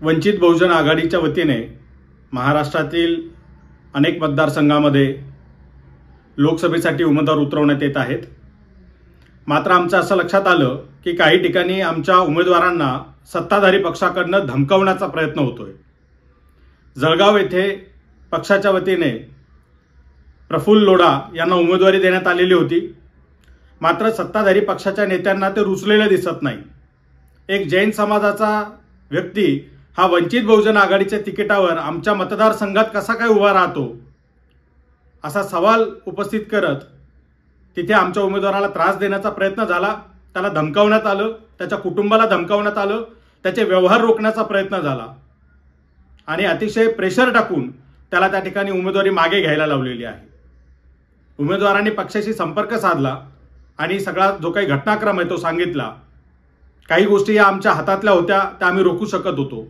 वंचित बहुजन आघाडीच्या वतीने महाराष्ट्रातील अनेक मतदारसंघामध्ये लोकसभेसाठी उमेदवार उतरवण्यात येत आहेत। मात्र आमचं असं लक्षात आलं की काही ठिकाणी आमच्या उमेदवारांना सत्ताधारी पक्षाकडून धमकावण्याचा प्रयत्न होतोय। जळगाव येथे पक्षाच्या वतीने प्रफुल्ल लोढा यांना उमेदवारी देण्यात आलेली होती, मात्र सत्ताधारी पक्षाच्या नेत्यांना ते रुचलेले दिसत नाही। एक जैन समाजाचा व्यक्ती हा वंचित बहुजन आघाडीच्या तिकिटावर आमच्या मतदारसंघात कसा काय उभा राहतो असा सवाल उपस्थित करत तिथे आमच्या उमेदवाराला त्रास देण्याचा प्रयत्न झाला, त्याला धमकावण्यात आलं, त्याच्या कुटुंबाला धमकावण्यात आलं, त्याचे व्यवहार रोखण्याचा प्रयत्न झाला आणि अतिशय प्रेशर टाकून त्याला त्या ठिकाणी उमेदवारी मागे घ्यायला लावलेली आहे। उमेदवारांनी पक्षाशी संपर्क साधला आणि सगळा जो काही घटनाक्रम आहे तो सांगितला। काही गोष्टी या आमच्या हातातल्या होत्या, त्या आम्ही रोखू शकत होतो,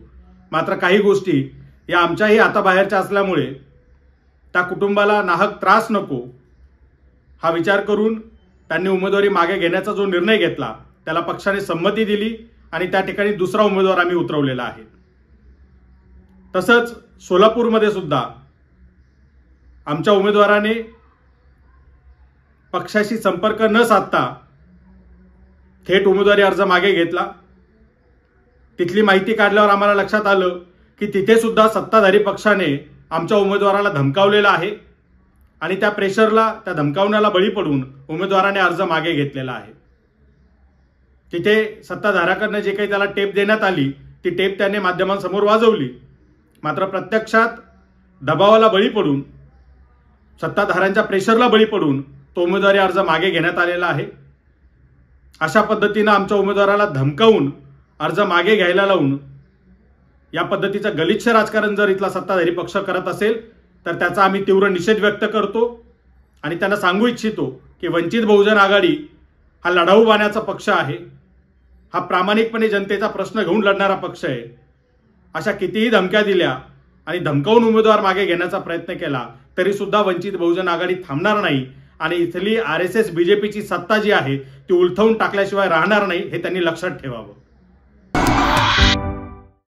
मात्र काही गोष्टी या आमच्याही हाताबाहेरच्या असल्यामुळे त्या कुटुंबाला नाहक त्रास नको हा विचार करून त्यांनी उमेदवारी मागे घेण्याचा जो निर्णय घेतला त्याला पक्षाने संमती दिली आणि त्या ठिकाणी दुसरा उमेदवार आम्ही उतरवलेला आहे। तसंच सोलापूरमध्ये सुद्धा आमच्या उमेदवाराने पक्षाशी संपर्क न साधता थेट उमेदवारी अर्ज मागे घेतला। तिथली माहिती काढल्यावर आम्हाला लक्षात आलं की तिथे सुद्धा सत्ताधारी पक्षाने आमच्या उमेदवाराला धमकावलेलं आहे आणि त्या प्रेशरला, त्या धमकावण्याला बळी पडून उमेदवाराने अर्ज मागे घेतलेला आहे। तिथे सत्ताधाऱ्याकडनं जे काही त्याला टेप देण्यात आली ती टेप त्याने माध्यमांसमोर वाजवली, मात्र प्रत्यक्षात दबावाला बळी पडून, सत्ताधाऱ्यांच्या प्रेशरला बळी पडून तो उमेदवारी अर्ज मागे घेण्यात आलेला आहे। अशा पद्धतीनं आमच्या उमेदवाराला धमकावून अर्ज मागे घ्यायला लावून या पद्धतीचं गलिच्छ राजकारण जर इथला सत्ताधारी पक्ष करत असेल तर त्याचा आम्ही तीव्र निषेध व्यक्त करतो आणि त्यांना सांगू इच्छितो की वंचित बहुजन आघाडी हा लढाऊ बाण्याचा पक्ष आहे, हा प्रामाणिकपणे जनतेचा प्रश्न घेऊन लढणारा पक्ष आहे। अशा कितीही धमक्या दिल्या आणि धमकावून उमेदवार मागे घेण्याचा प्रयत्न केला तरी सुद्धा वंचित बहुजन आघाडी थांबणार नाही आणि इथली RSS BJPची सत्ता जी आहे ती उलथवून टाकल्याशिवाय राहणार नाही हे त्यांनी लक्षात ठेवावं।